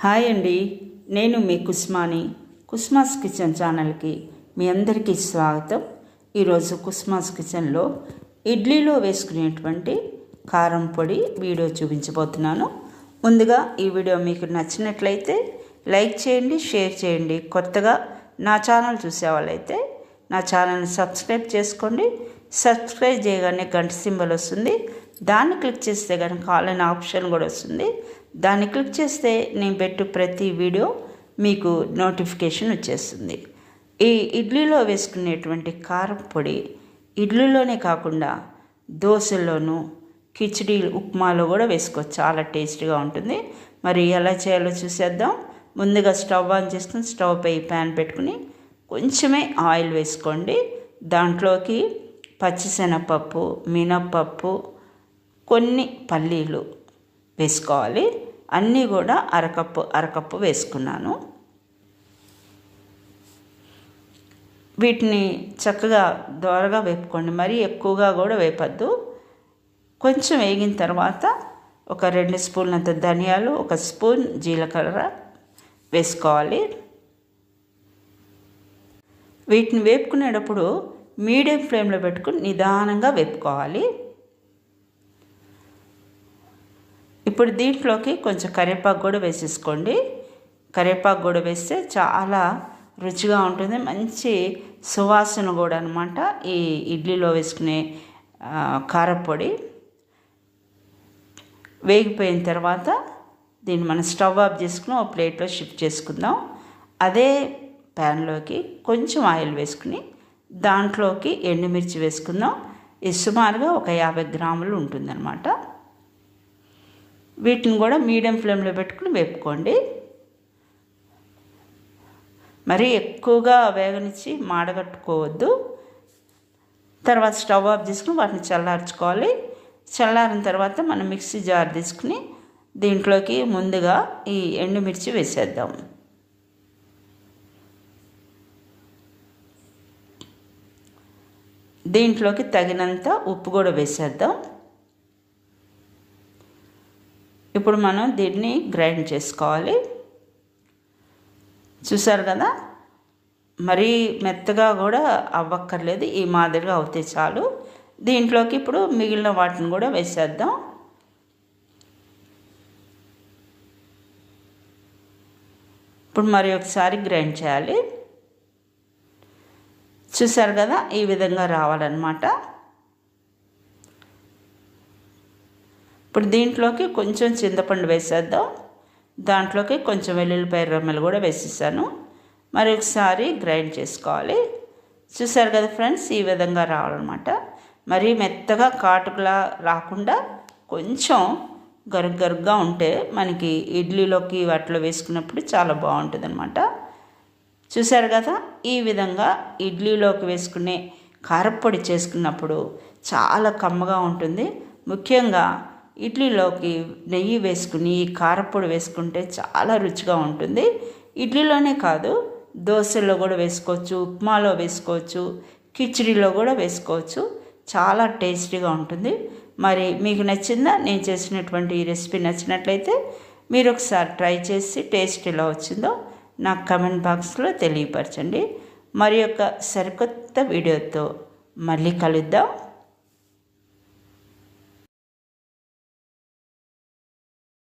Hi అండి, నేను మీ Kusmani. కుస్మాస్ kitchen ఛానల్కి మీ అందరికీ స్వాగతం. ఈరోజు కుస్మాస్ కిచెన్లో ఇడ్లీలో వేసుకునేటువంటి కారం పొడి వీడియో చూపించబోతున్నాను. ముందుగా ఈ వీడియో మీకు నచ్చినట్లయితే లైక్ చేయండి, షేర్ చేయండి. కొత్తగా నా ఛానల్ చూసేవాళ్ళైతే నా ఛానల్ని సబ్స్క్రైబ్ చేసుకోండి. సబ్స్క్రైబ్ చేయగానే గంట సింబల్ వస్తుంది, దాన్ని క్లిక్ చేస్తే కనుక ఆల్ అనే ఆప్షన్ కూడా వస్తుంది. దాన్ని క్లిక్ చేస్తే నేను పెట్టు ప్రతి వీడియో మీకు నోటిఫికేషన్ వచ్చేస్తుంది. ఈ ఇడ్లీలో వేసుకునేటువంటి కారం పొడి ఇడ్లీలోనే కాకుండా దోశల్లోనూ, కిచిడి, ఉప్మాలో కూడా వేసుకోవచ్చు. చాలా టేస్టీగా ఉంటుంది. మరి ఎలా చేయాలో చూసేద్దాం. ముందుగా స్టవ్ ఆన్ చేసుకుని స్టవ్ పై ప్యాన్ పెట్టుకుని కొంచెమే ఆయిల్ వేసుకోండి. దాంట్లోకి పచ్చిశనగపప్పు, మినప్పప్పు, కొన్ని పల్లీలు వేసుకోవాలి. అన్నీ కూడా అరకప్పు వేసుకున్నాను. వీటిని చక్కగా దోరగా వేపుకోండి, మరీ ఎక్కువగా కూడా వేపద్దు. కొంచెం వేగిన తర్వాత ఒక 2 స్పూన్లంత ధనియాలు, 1 స్పూన్ జీలకర్ర వేసుకోవాలి. వీటిని వేపుకునేటప్పుడు మీడియం ఫ్లేమ్లో పెట్టుకుని నిదానంగా వేపుకోవాలి. ఇప్పుడు దీంట్లోకి కొంచెం కరివేపాకు కూడా వేసేసుకోండి. కరివేపాకు కూడా వేస్తే చాలా రుచిగా ఉంటుంది, మంచి సువాసన కూడా అనమాట ఈ ఇడ్లీలో వేసుకునే కారపొడి. వేగిపోయిన తర్వాత దీన్ని మనం స్టవ్ ఆఫ్ చేసుకుని ఒక ప్లేట్లో షిఫ్ట్ చేసుకుందాం. అదే ప్యాన్లోకి కొంచెం ఆయిల్ వేసుకుని దాంట్లోకి ఎండుమిర్చి వేసుకుందాం. ఇది సుమారుగా ఒక 50 గ్రాములు ఉంటుందన్నమాట. వీటిని కూడా మీడియం ఫ్లేమ్లో పెట్టుకుని వేపుకోండి. మరీ ఎక్కువగా వేగనిచ్చి మాడగట్టుకోవద్దు. తర్వాత స్టవ్ ఆఫ్ చేసుకుని వాటిని చల్లార్చుకోవాలి. చల్లారిన తర్వాత మనం మిక్సీ జార్ తీసుకుని దీంట్లోకి ముందుగా ఈ ఎండుమిర్చి వేసేద్దాం. దీంట్లోకి తగినంత ఉప్పు కూడా వేసేద్దాం. ఇప్పుడు మనం దీన్ని గ్రైండ్ చేసుకోవాలి. చూసారు కదా, మరీ మెత్తగా కూడా అవ్వక్కర్లేదు, ఈ మాదిరిగా అవుతే చాలు. దీంట్లోకి ఇప్పుడు మిగిలిన వాటిని కూడా వేసేద్దాం. ఇప్పుడు మరి ఒకసారి గ్రైండ్ చేయాలి. చూసారు కదా, ఈ విధంగా రావాలన్నమాట. ఇప్పుడు దీంట్లోకి కొంచెం చింతపండు వేసేద్దాం. దాంట్లోకి కొంచెం వెల్లుల్లిపాయ రెమ్మలు కూడా వేసేసాను. మరి ఒకసారి గ్రైండ్ చేసుకోవాలి. చూసారు కదా ఫ్రెండ్స్, ఈ విధంగా రావాలన్నమాట. మరీ మెత్తగా కాటుకులా రాకుండా కొంచెం గరుగ్గా ఉంటే మనకి ఇడ్లీలోకి వాటిలో వేసుకున్నప్పుడు చాలా బాగుంటుంది అనమాట. చూసారు కదా, ఈ విధంగా ఇడ్లీలోకి వేసుకునే కారపొడి చేసుకున్నప్పుడు చాలా కమ్మగా ఉంటుంది. ముఖ్యంగా ఇడ్లీలోకి నెయ్యి వేసుకుని ఈ కారపొడి వేసుకుంటే చాలా రుచిగా ఉంటుంది. ఇడ్లీలోనే కాదు, దోశల్లో కూడా వేసుకోవచ్చు, ఉప్మాలో వేసుకోవచ్చు, కిచిడిలో కూడా వేసుకోవచ్చు. చాలా టేస్టీగా ఉంటుంది. మరి మీకు నచ్చిందా? నేను చేసినటువంటి ఈ రెసిపీ నచ్చినట్లయితే మీరు ఒకసారి ట్రై చేసి టేస్ట్ ఎలా వచ్చిందో నాకు కమెంట్ బాక్స్లో తెలియపరచండి. మరి యొక్క సరికొత్త వీడియోతో మళ్ళీ కలుద్దాం.